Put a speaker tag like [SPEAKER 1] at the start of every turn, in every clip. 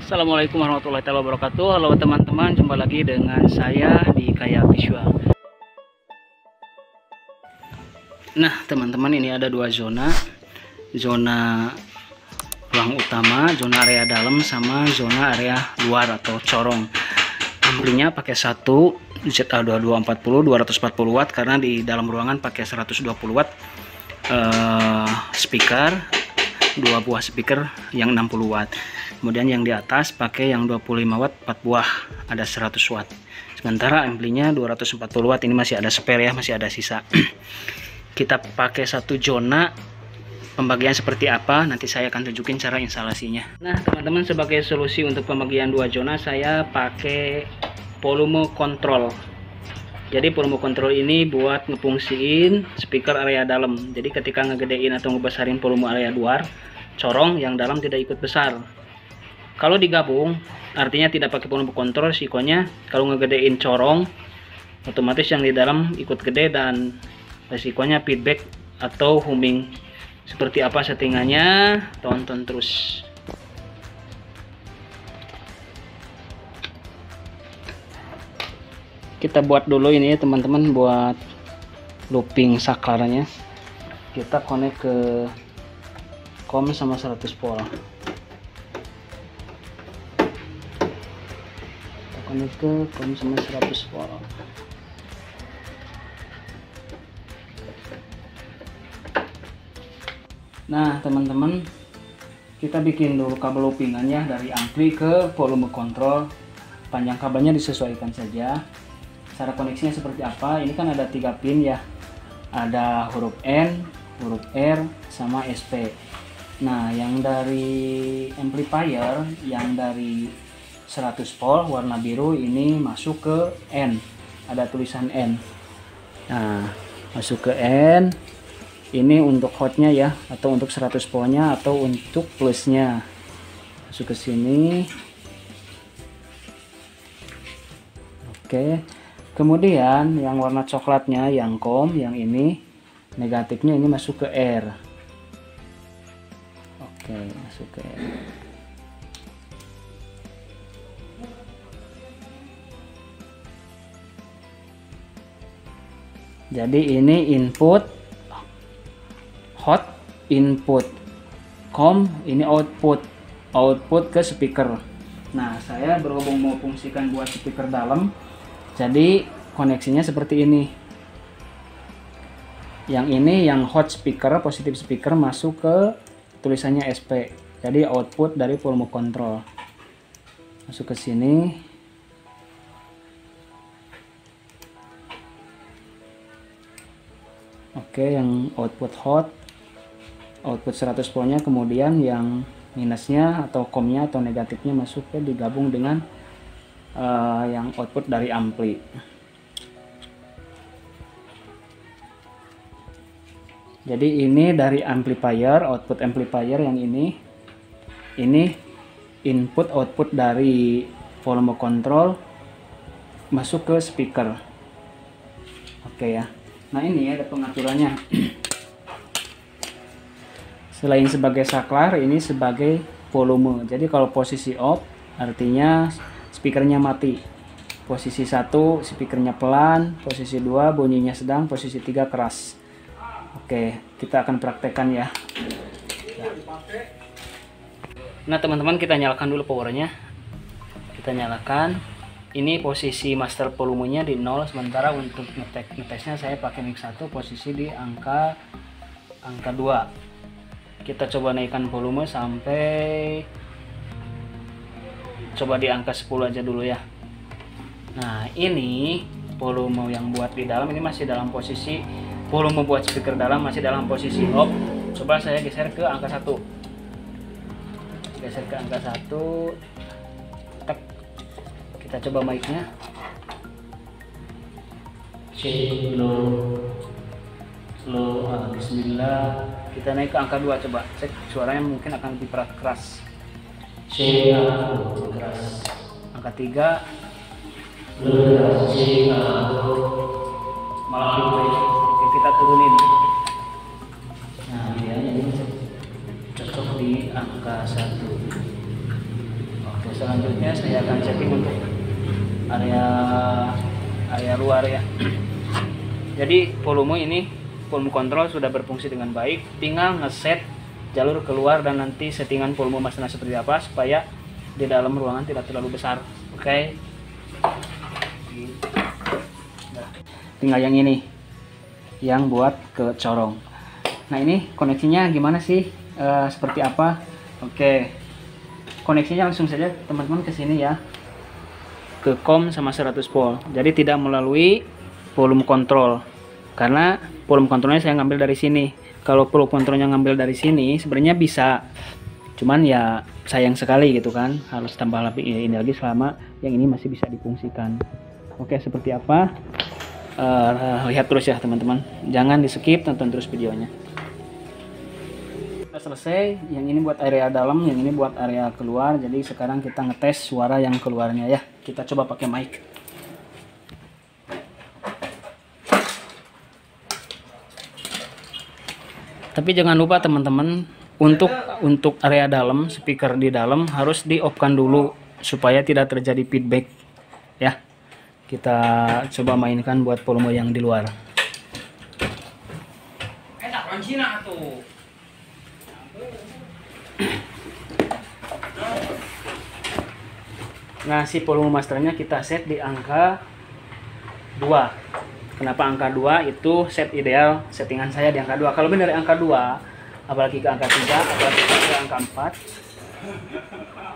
[SPEAKER 1] Assalamualaikum warahmatullahi wabarakatuh. Halo teman-teman, jumpa lagi dengan saya di Kaya Visual. Nah teman-teman, ini ada dua zona ruang utama, zona area dalam sama zona area luar atau corong. Amplinya pakai satu ZA2240 240 watt karena di dalam ruangan pakai 120 watt speaker, dua buah speaker yang 60 watt. Kemudian yang di atas pakai yang 25 watt 4 buah, ada 100 watt. Sementara amplinya 240 watt, ini masih ada spare ya, masih ada sisa. Kita pakai satu zona. Pembagian seperti apa nanti saya akan tunjukin cara instalasinya. Nah teman-teman, sebagai solusi untuk pembagian dua zona saya pakai volume control. Jadi volume control ini buat ngefungsiin speaker area dalam. Jadi ketika ngegedein atau ngebesarin volume area luar, corong yang dalam tidak ikut besar. Kalau digabung artinya tidak pakai volume control, risikonya kalau ngegedein corong otomatis yang di dalam ikut gede dan risikonya feedback atau humming. Seperti apa settingannya, tonton terus. Kita buat dulu ini ya teman-teman, buat looping saklarnya. Kita connect ke COM sama 100 volt. Kita connect ke COM sama 100 volt. Nah teman-teman, kita bikin dulu kabel loopingannya dari ampli ke volume control. Panjang kabelnya disesuaikan saja. Cara koneksinya seperti apa? Ini kan ada 3 pin ya, ada huruf N, huruf R, sama SP. Nah yang dari amplifier yang dari 100 volt warna biru ini masuk ke N, ada tulisan N. Nah masuk ke N. Ini untuk hotnya ya, atau untuk 100 voltnya, atau untuk plusnya. Masuk ke sini. Oke. Kemudian yang warna coklatnya yang COM, yang ini negatifnya ini masuk ke R. Oke, masuk ke R. Jadi ini input hot, input COM, ini output ke speaker. Nah saya berhubung mau fungsikan buat speaker dalam, jadi koneksinya seperti ini. Yang ini yang hot speaker, positif speaker masuk ke tulisannya SP, jadi output dari volume control masuk ke sini. Oke, yang output hot, output 100 voltnya, kemudian yang minusnya atau COM-nya atau negatifnya masuk ke digabung dengan yang output dari ampli. Jadi ini dari amplifier, output amplifier yang ini input output dari volume control masuk ke speaker. Oke ya. Nah ini ada pengaturannya. Selain sebagai saklar, ini sebagai volume. Jadi kalau posisi off artinya speakernya mati. Posisi 1 speakernya pelan, posisi 2 bunyinya sedang, posisi 3 keras. Oke, kita akan praktekkan ya. Nah teman-teman, kita nyalakan dulu powernya. Kita nyalakan. Ini posisi master volumenya di 0, sementara untuk ngetesnya saya pakai mic 1, posisi di angka 2. Kita coba naikkan volume sampai coba di angka 10 aja dulu ya. Nah ini volume yang buat di dalam ini masih dalam posisi, volume buat speaker dalam masih dalam posisi off. Coba saya geser ke angka 1. Geser ke angka 1. Tek. Kita coba mic-nya. Slow, bismillah. Kita naik ke angka 2, coba cek suaranya, mungkin akan lebih keras. Keras. Angka 3 malah feedback. Oke, kita turunin. Nah dia ini cocok di angka 1. Oke, area luar ya. Jadi volume kontrol sudah berfungsi dengan baik, tinggal ngeset jalur keluar dan nanti settingan volume masternya seperti apa supaya di dalam ruangan tidak terlalu besar. Oke. Tinggal yang ini, yang buat ke corong. Nah ini koneksinya gimana sih? Seperti apa? Oke. Koneksinya langsung saja teman-teman ke sini ya, ke COM sama 100 volt. Jadi tidak melalui volume kontrol, karena volume kontrolnya saya ngambil dari sini. Kalau volume kontrolnya ngambil dari sini sebenarnya bisa, cuman ya sayang sekali gitu kan, harus tambah lebih ini lagi selama yang ini masih bisa difungsikan. Oke, seperti apa? Lihat terus ya teman-teman, jangan di skip, tonton terus videonya. Sudah selesai, yang ini buat area dalam, yang ini buat area keluar. Jadi sekarang kita ngetes suara yang keluarnya ya. Kita coba pakai mic. Tapi jangan lupa teman-teman, untuk area dalam, speaker di dalam harus di off-kan dulu supaya tidak terjadi feedback ya. Kita coba mainkan buat volume yang di luar. Nah, si volume masternya kita set di angka 2. Kenapa angka 2? Itu set ideal, settingan saya di angka 2. Kalau benar angka 2, apalagi ke angka 3, apalagi ke angka 4,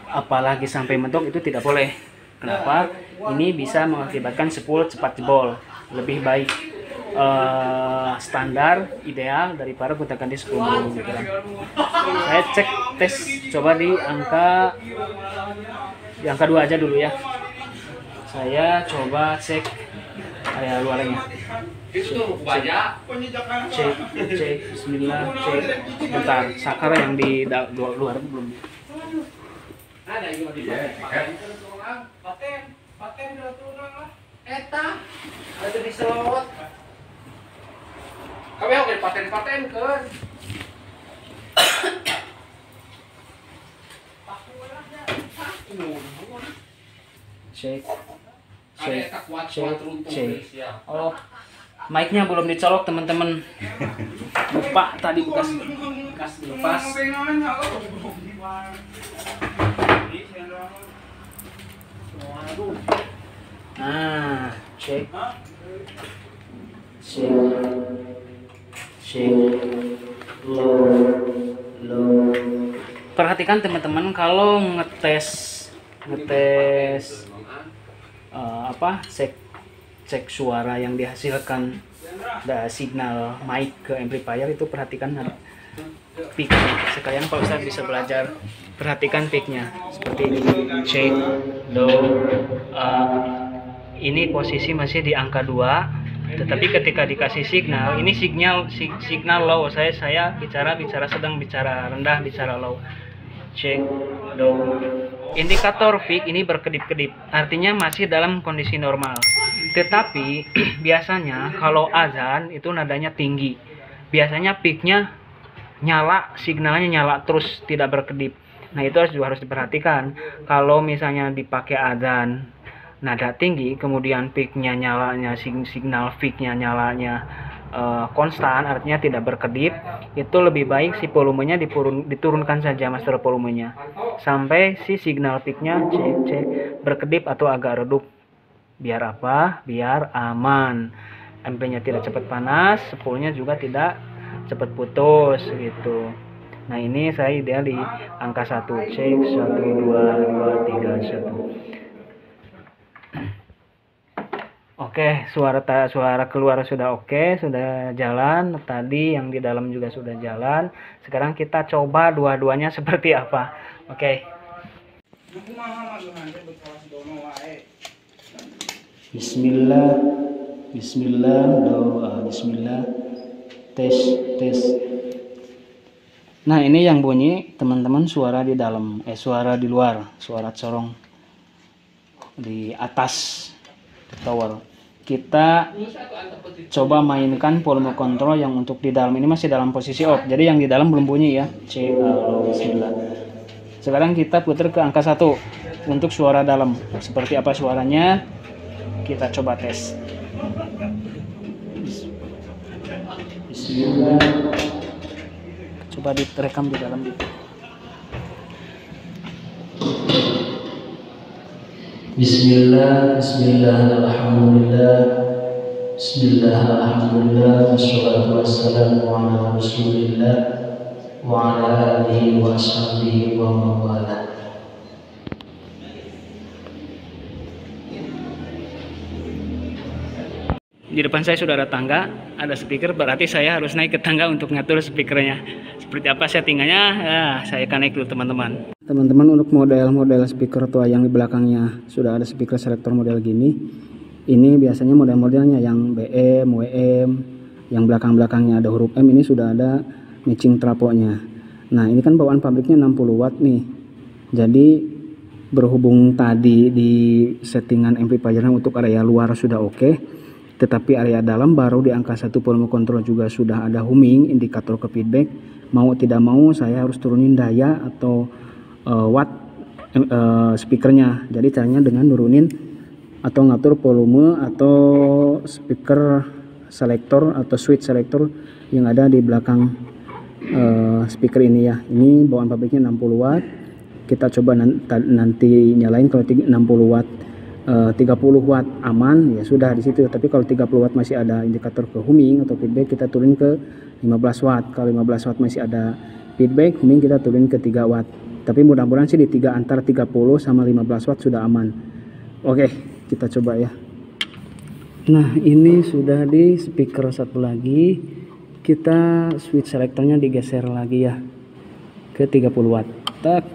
[SPEAKER 1] apalagi sampai mentok, itu tidak boleh. Kenapa? Ini bisa mengakibatkan spool cepat jebol. Lebih baik standar ideal daripada kita ganti 10 dulu gitu kan. Saya cek tes coba di angka 2 aja dulu ya. Saya coba cek area luarnya. Cek bismillah, cek bentar. Sakar yang di luar belum. Ada paten eta ada di selot. Kami oke paten kan. Cek. Oh, mic-nya belum dicolok teman-teman. Lupa tadi bekas dilepas. Nah, cek. Low. Perhatikan teman-teman, kalau ngetes cek suara yang dihasilkan dari signal mic ke amplifier, itu perhatikan ada peak. Sekalian Pak Ustadz bisa belajar, perhatikan peaknya seperti ini, cek low. Ini posisi masih di angka 2, tetapi ketika dikasih signal, ini signal low. Saya bicara sedang, bicara rendah, bicara low. Cek low. Indikator peak ini berkedip-kedip, artinya masih dalam kondisi normal. Tetapi biasanya kalau azan itu nadanya tinggi, biasanya peaknya nyala, signalnya nyala terus, tidak berkedip. Nah itu harus diperhatikan. Kalau misalnya dipakai azan nada tinggi, kemudian peaknya nyalanya, signal peaknya nyalanya konstan, artinya tidak berkedip, itu lebih baik si volumenya diturunkan saja, master volumenya, sampai si signal peaknya cek berkedip atau agak redup. Biar apa? Biar aman, amplinya tidak cepat panas, spoolnya juga tidak cepat putus gitu. Nah ini saya ideal di angka 1, cek 1 2 3 1. Oke, suara keluar sudah oke, sudah jalan. Tadi yang di dalam juga sudah jalan. Sekarang kita coba dua-duanya seperti apa. Oke. Bismillah, Bismillah, doa, Bismillah, tes. Nah ini yang bunyi teman-teman, suara di dalam, suara di luar, suara corong di atas tower. Kita coba mainkan volume kontrol yang untuk di dalam ini masih dalam posisi off, jadi yang di dalam belum bunyi ya. Bismillah. Sekarang kita putar ke angka 1 untuk suara dalam. Seperti apa suaranya, kita coba tes. Bismillah. Coba direkam di dalam itu. Bismillah, Bismillah, Alhamdulillah, Bismillah, Alhamdulillah, wassalatu wassalamu ala Rasulillah wa ala alihi wa ashabihi wa mawala. Di depan saya sudah ada tangga, ada speaker, berarti saya harus naik ke tangga untuk ngatur speakernya. Seperti apa settingannya? Ya, saya akan naik dulu teman-teman. Teman-teman, untuk model-model speaker tua yang di belakangnya sudah ada speaker selektor model gini. Ini biasanya model-modelnya yang BM, WM, yang belakang-belakangnya ada huruf M, ini sudah ada matching trafonya. Nah, ini kan bawaan pabriknya 60 watt nih. Jadi berhubung tadi di settingan amplifiernya untuk area luar sudah oke, tetapi area dalam baru di angka 1 volume control juga sudah ada humming, indikator ke feedback. Mau tidak mau saya harus turunin daya atau watt speakernya. Jadi caranya dengan nurunin atau ngatur volume atau speaker selector atau switch selector yang ada di belakang speaker ini ya. Ini bawaan pabriknya 60 watt. Kita coba nanti nyalain kalau 60 watt. 30 watt aman ya sudah di situ, tapi kalau 30 watt masih ada indikator ke humming atau feedback, kita turun ke 15 watt. Kalau 15 watt masih ada feedback humming, kita turun ke 3 watt. Tapi mudah-mudahan sih di antara 30 sama 15 watt sudah aman. Oke, kita coba ya. Nah, ini sudah di speaker satu lagi, kita switch selectornya digeser lagi ya ke 30 watt. Tak.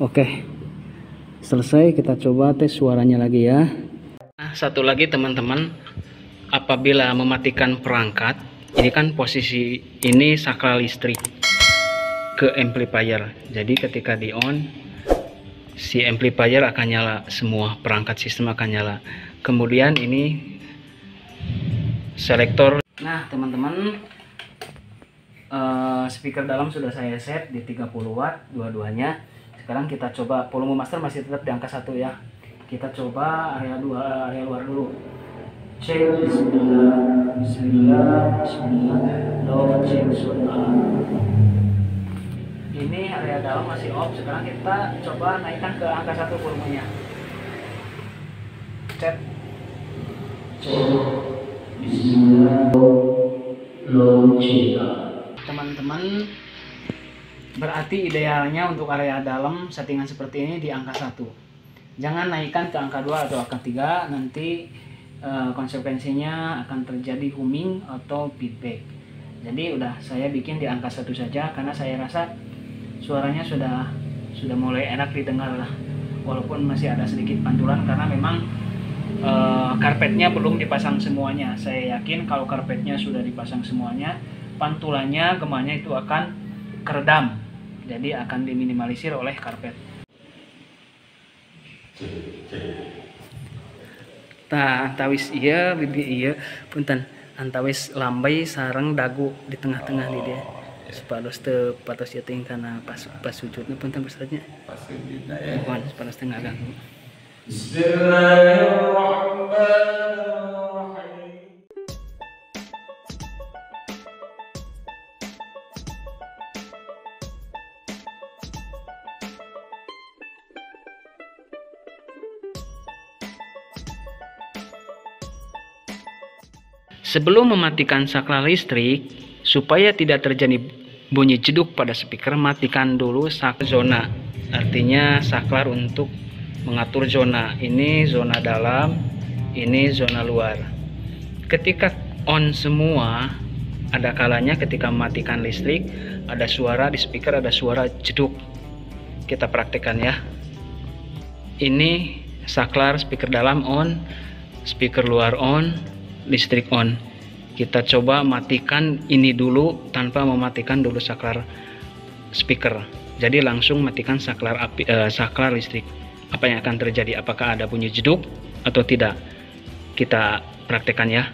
[SPEAKER 1] Oke, selesai. Kita coba tes suaranya lagi ya. Nah, satu lagi teman-teman, apabila mematikan perangkat, ini kan posisi ini saklar listrik ke amplifier. Jadi ketika di on, si amplifier akan nyala, semua perangkat sistem akan nyala. Kemudian ini selektor. Nah teman-teman, speaker dalam sudah saya set di 30 watt dua-duanya. Sekarang kita coba, volume master masih tetap di angka 1 ya. Kita coba area luar dulu. Cek bismillah, bismillah, bismillah, do cek sunnah. Ini area dalam masih off. Sekarang kita coba naikkan ke angka 1 volumenya. Cek bismillah, low cek. Teman-teman, berarti idealnya untuk area dalam settingan seperti ini di angka 1. Jangan naikkan ke angka 2 atau angka 3, nanti konsekuensinya akan terjadi humming atau feedback. Jadi udah saya bikin di angka 1 saja, karena saya rasa suaranya sudah mulai enak didengar lah. Walaupun masih ada sedikit pantulan karena memang karpetnya belum dipasang semuanya. Saya yakin kalau karpetnya sudah dipasang semuanya, pantulannya, gemanya itu akan keredam. Jadi akan diminimalisir oleh karpet. Tah, antawis iya, bibi iya, punten. Antawis lambai sarang dagu di tengah-tengah nih dia. Sepados teu patos yeting kana pas sujudna punten Ustaznya. Pas sujudna ya. Mohon sepados teu ngaganggu. Bismillahirrahmanirrahim. Sebelum mematikan saklar listrik, supaya tidak terjadi bunyi jeduk pada speaker, matikan dulu zona. Artinya saklar untuk mengatur zona. Ini zona dalam, ini zona luar. Ketika on semua, ada kalanya ketika mematikan listrik, ada suara di speaker, ada suara jeduk. Kita praktekkan ya. Ini saklar speaker dalam on, speaker luar on, listrik on. Kita coba matikan ini dulu tanpa mematikan dulu saklar speaker. Jadi langsung matikan saklar listrik. Apa yang akan terjadi? Apakah ada bunyi jeduk atau tidak? Kita praktekkan ya.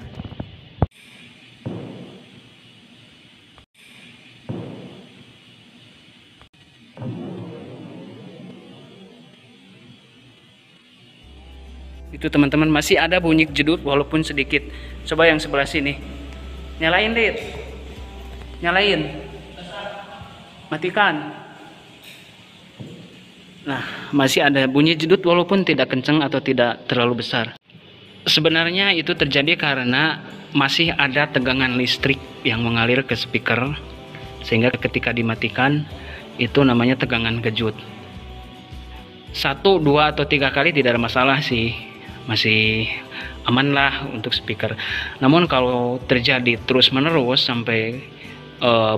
[SPEAKER 1] Itu Itu teman-teman, masih ada bunyi jedut walaupun sedikit. Coba yang sebelah sini. Nyalain, Dit. Nyalain. Matikan. Nah, masih ada bunyi jedut walaupun tidak kencang atau tidak terlalu besar. Sebenarnya itu terjadi karena masih ada tegangan listrik yang mengalir ke speaker, sehingga ketika dimatikan itu namanya tegangan kejut. 1, 2, atau 3 kali tidak ada masalah sih, masih aman lah untuk speaker. Namun kalau terjadi terus menerus sampai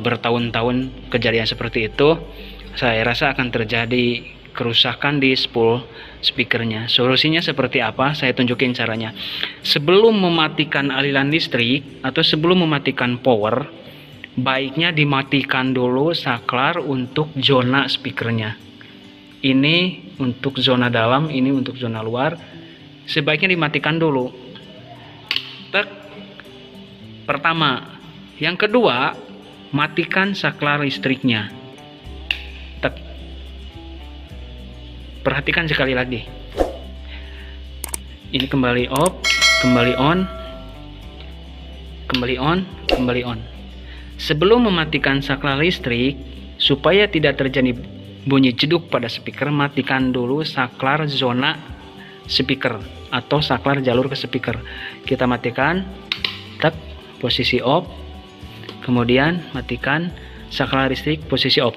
[SPEAKER 1] bertahun-tahun kejadian seperti itu, saya rasa akan terjadi kerusakan di spool speakernya. Solusinya seperti apa? Saya tunjukin caranya. Sebelum mematikan aliran listrik atau sebelum mematikan power, baiknya dimatikan dulu saklar untuk zona speakernya. Ini untuk zona dalam, ini untuk zona luar. Sebaiknya dimatikan dulu. Tek. Pertama. Yang kedua, matikan saklar listriknya. Tek. Perhatikan sekali lagi. Ini kembali off, kembali on, kembali on, kembali on. Sebelum mematikan saklar listrik, supaya tidak terjadi bunyi jeduk pada speaker, matikan dulu saklar zona speaker atau saklar jalur ke speaker. Kita matikan, tek, posisi off, kemudian matikan saklar listrik posisi off.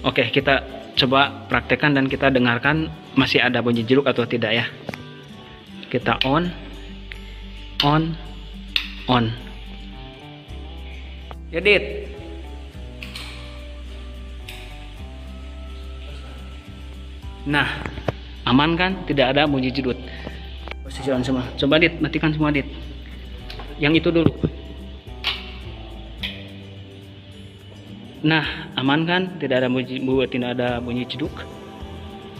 [SPEAKER 1] Oke, kita coba praktekkan dan kita dengarkan masih ada bunyi jeduk atau tidak ya. Kita on, on. Edit. Nah, aman kan? Tidak ada bunyi jedut. Posisi on semua. Coba Dit, matikan semua Dit. Yang itu dulu. Nah, aman kan? Tidak ada bunyi jeduk.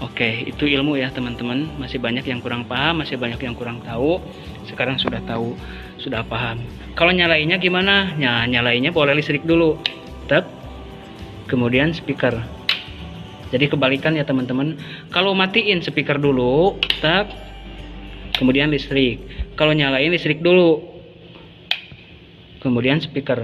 [SPEAKER 1] Oke, itu ilmu ya teman-teman. Masih banyak yang kurang paham, masih banyak yang kurang tahu. Sekarang sudah tahu, sudah paham. Kalau nyalainnya gimana? Ya, nyalainnya boleh listrik dulu. Tek. Kemudian speaker. Jadi kebalikan ya teman-teman. Kalau matiin speaker dulu, tek. Kemudian listrik. Kalau nyalain listrik dulu. Kemudian speaker.